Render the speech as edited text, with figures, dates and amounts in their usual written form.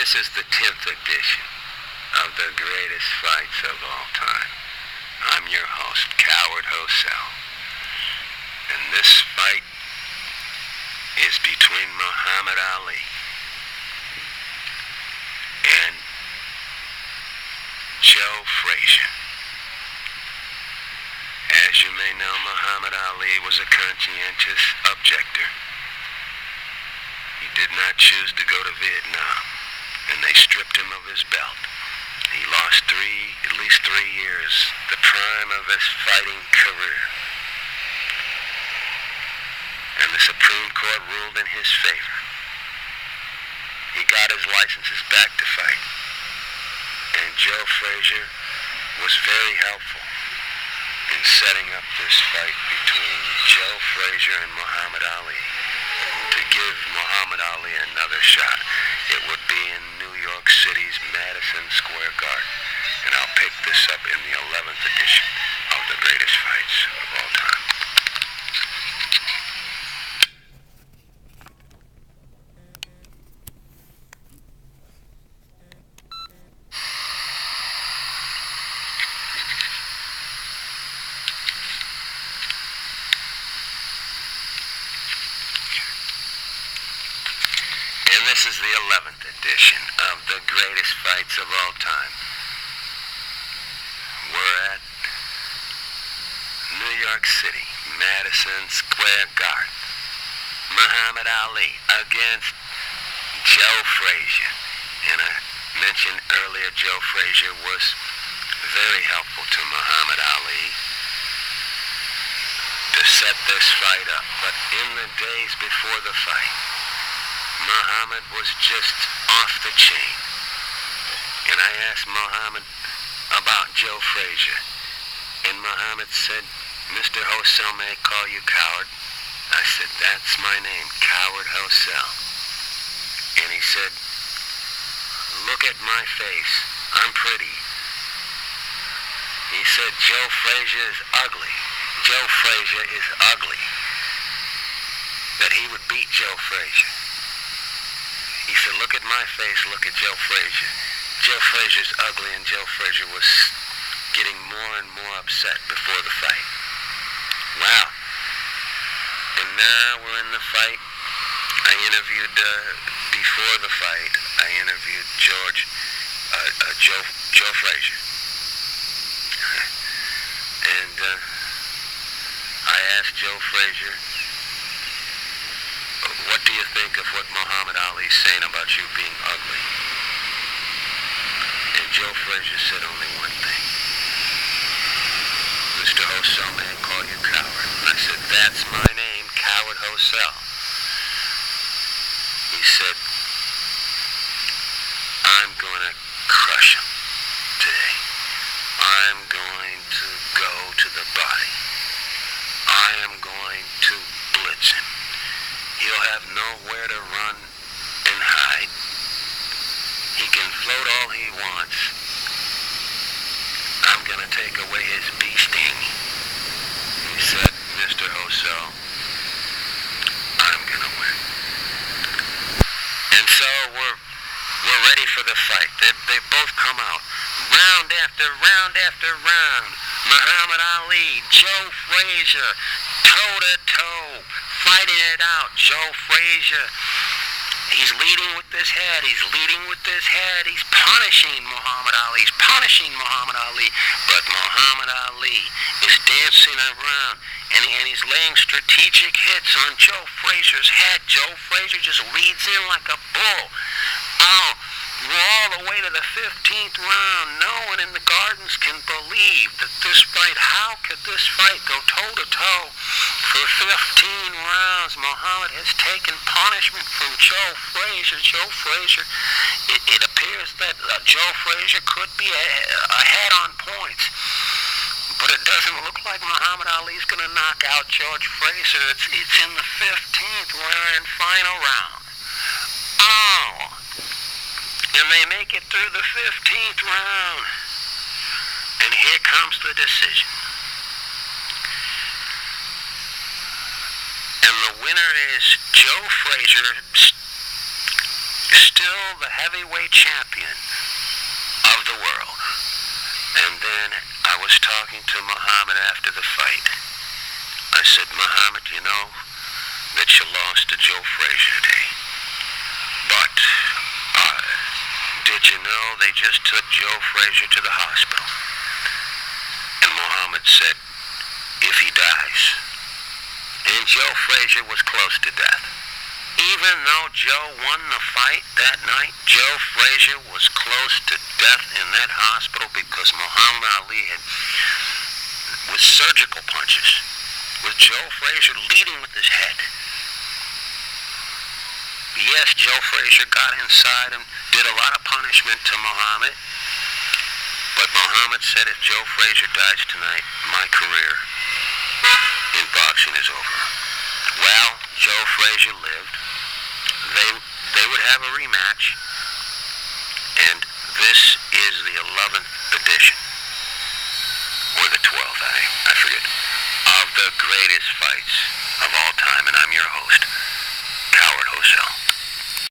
This is the 10th edition of the greatest fights of all time. I'm your host, HOZELL. And this fight is between Muhammad Ali and Joe Frazier. As you may know, Muhammad Ali was a conscientious objector. He did not choose to go to Vietnam, and they stripped him of his belt. He lost at least 3 years, the prime of his fighting career. And the Supreme Court ruled in his favor. He got his licenses back to fight. And Joe Frazier was very helpful in setting up this fight between Joe Frazier and Muhammad Ali to give Muhammad Ali another shot. It would be in New York City's Madison Square Garden. And I'll pick this up in the 11th edition of the greatest fights of all time. This is the 11th edition of the greatest fights of all time. We're at New York City, Madison Square Garden. Muhammad Ali against Joe Frazier. And I mentioned earlier Joe Frazier was very helpful to Muhammad Ali to set this fight up. But in the days before the fight, Muhammad was just off the chain. And I asked Muhammad about Joe Frazier. And Muhammad said, "Mr. HOZELL, may I call you coward?" I said, "That's my name, Coward HOZELL." And he said, "Look at my face. I'm pretty." He said, "Joe Frazier is ugly. Joe Frazier is ugly." That he would beat Joe Frazier. He said, "Look at my face, look at Joe Frazier. Joe Frazier's ugly," and Joe Frazier was getting more and more upset before the fight. Wow. And now we're in the fight. I interviewed, before the fight, I interviewed Joe Frazier. And I asked Joe Frazier, "What do you think of what Muhammad Ali's saying about you being ugly?" And Joe Frazier said only one thing. "Mr. HOZELL, may I call you coward?" And I said, "That's my name, Coward HOZELL." He said, "I'm going to crush him today. I'm going to go to the body. I am going to blitz him. He'll have nowhere to run and hide. He can float all he wants. I'm going to take away his beasting." He said, "Mr. HOZELL, I'm going to win." And so we're ready for the fight. They both come out. Round after round after round. Muhammad Ali, Joe Frazier, toe-to-toe, fighting it out. Joe Frazier, he's leading with this head. He's leading with this head. He's punishing Muhammad Ali. He's punishing Muhammad Ali. But Muhammad Ali is dancing around, and he's laying strategic hits on Joe Frazier's head. Joe Frazier just leads in like a bull. Oh, we're all the way to the 15th round. No one in the gardens can believe that this fight, how could this fight go toe-to-toe? For 15 rounds, Muhammad has taken punishment from Joe Frazier. Joe Frazier, it appears that Joe Frazier could be ahead on points. But it doesn't look like Muhammad Ali's going to knock out George Frazier. It's in the 15th and final round. Oh! And they make it through the 15th round. And here comes the decision. And the winner is Joe Frazier still the heavyweight champion of the world. And then I was talking to Muhammad after the fight. I said, Muhammad, you know that you lost to Joe Frazier today. But did you know they just took Joe Frazier to the hospital? And Muhammad said, if he dies. And Joe Frazier was close to death. Even though Joe won the fight that night, Joe Frazier was close to death in that hospital because Muhammad Ali had, with surgical punches, with Joe Frazier leading with his head. Yes, Joe Frazier got inside and did a lot of punishment to Muhammad. But Muhammad said if Joe Frazier dies tonight, my career in boxing is over. Well, Joe Frazier lived. They would have a rematch. And this is the 11th edition. Or the 12th, I forget. Of the greatest fights of all time. And I'm your host, Howard HOZELL.